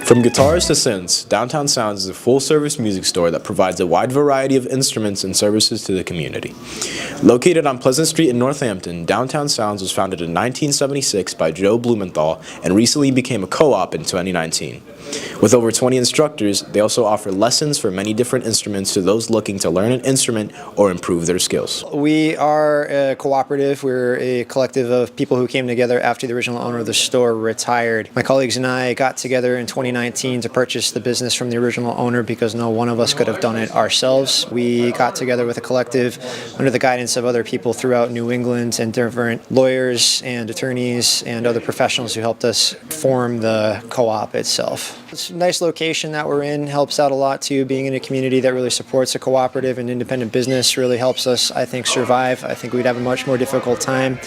From guitars to synths, Downtown Sounds is a full-service music store that provides a wide variety of instruments and services to the community. Located on Pleasant Street in Northampton, Downtown Sounds was founded in 1976 by Joe Blumenthal and recently became a co-op in 2019. With over 20 instructors, they also offer lessons for many different instruments to those looking to learn an instrument or improve their skills. We are a cooperative. We're a collective of people who came together after the original owner of the store retired. My colleagues and I got together in 2019 to purchase the business from the original owner because no one of us could have done it ourselves. We got together with a collective under the guidance of other people throughout New England and different lawyers and attorneys and other professionals who helped us form the co-op itself. It's a nice location that we're in, helps out a lot too. Being in a community that really supports a cooperative and independent business really helps us, I think, survive. I think we'd have a much more difficult time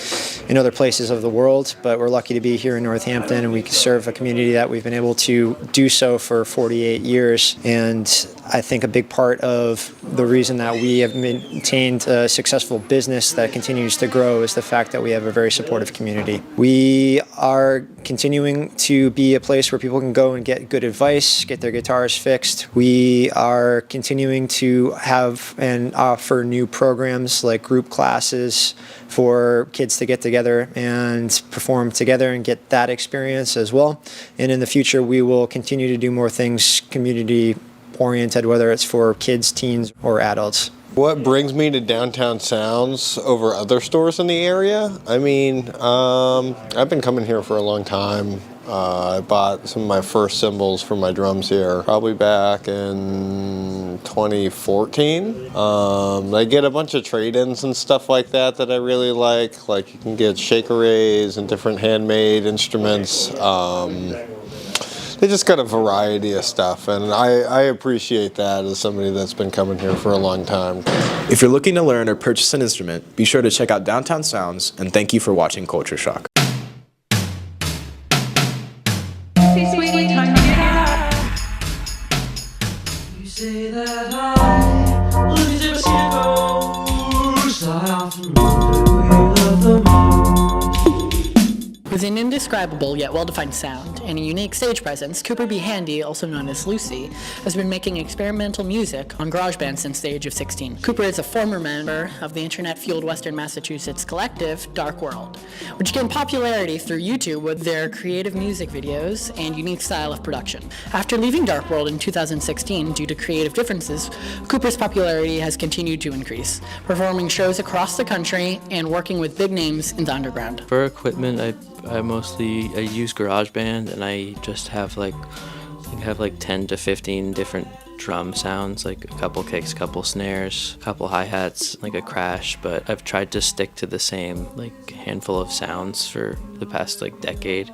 in other places of the world, but we're lucky to be here in Northampton and we serve a community that we've been able to do so for 48 years. And I think a big part of the reason that we have maintained a successful business that continues to grow is the fact that we have a very supportive community. We are continuing to be a place where people can go and get good advice, get their guitars fixed. We are continuing to have and offer new programs like group classes for kids to get together and perform together and get that experience as well. And in the future, we will continue to do more things community-oriented, whether it's for kids, teens, or adults. What brings me to Downtown Sounds over other stores in the area? I mean, I've been coming here for a long time. I bought some of my first cymbals for my drums here probably back in 2014. I get a bunch of trade-ins and stuff like that I really like. Like you can get shaker-rays and different handmade instruments. They just got a variety of stuff, and I appreciate that as somebody that's been coming here for a long time. If you're looking to learn or purchase an instrument, be sure to check out Downtown Sounds, and thank you for watching Culture Shock. You say that I lose ever see a ghost. I often wonder who you love the most. With an indescribable yet well-defined sound and a unique stage presence, Cooper B. Handy, also known as Lucy, has been making experimental music on GarageBand since the age of 16. Cooper is a former member of the internet-fueled Western Massachusetts collective Dark World, which gained popularity through YouTube with their creative music videos and unique style of production. After leaving Dark World in 2016 due to creative differences, Cooper's popularity has continued to increase, performing shows across the country and working with big names in the underground. For equipment, I use GarageBand, and I just have like 10 to 15 different drum sounds, like a couple kicks, couple snares, couple hi-hats, like a crash, but I've tried to stick to the same like handful of sounds for the past like decade,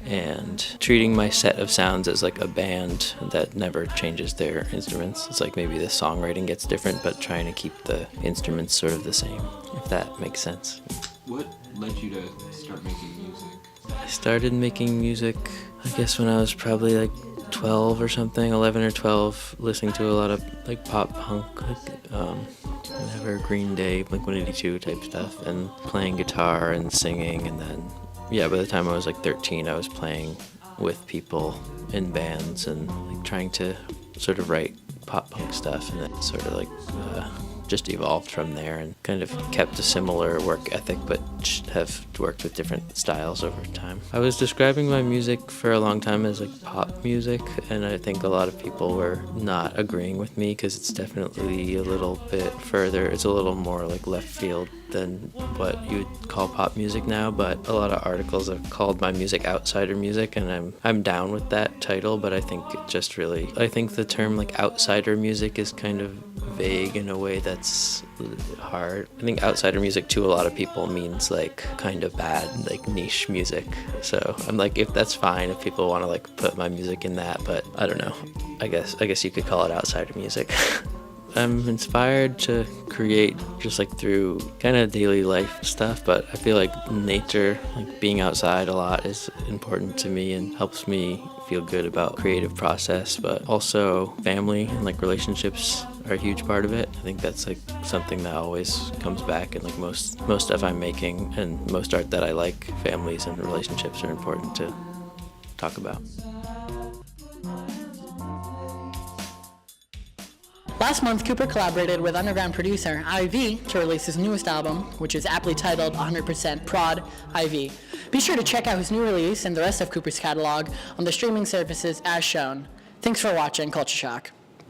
and treating my set of sounds as like a band that never changes their instruments. It's like maybe the songwriting gets different, but trying to keep the instruments sort of the same, if that makes sense. What led you to start making music? I started making music, I guess, when I was probably like 12 or something, 11 or 12, listening to a lot of like pop punk, like whatever, Green Day, Blink-182 type stuff, and playing guitar and singing. And then, yeah, by the time I was like 13, I was playing with people in bands and like trying to sort of write pop punk stuff, and it sort of like just evolved from there and kind of kept a similar work ethic but have worked with different styles over time. I was describing my music for a long time as like pop music, and I think a lot of people were not agreeing with me because it's definitely a little bit further, it's a little more like left field than what you would call pop music now, but a lot of articles have called my music outsider music, and I'm down with that title, but I think it just really, I think the term like outsider music is kind of vague in a way that's hard. I think outsider music to a lot of people means like kind of bad, like niche music. So I'm like, if that's fine, if people want to like put my music in that, but I don't know. I guess you could call it outsider music. I'm inspired to create just like through kind of daily life stuff, but I feel like nature, like being outside a lot, is important to me and helps me feel good about creative process, but also family and like relationships are a huge part of it. I think that's like something that always comes back in like most stuff I'm making, and most art that I like. Families and relationships are important to talk about. Last month, Cooper collaborated with underground producer IV to release his newest album, which is aptly titled 100% Prod IV. Be sure to check out his new release and the rest of Cooper's catalog on the streaming services as shown. Thanks for watching Culture Shock.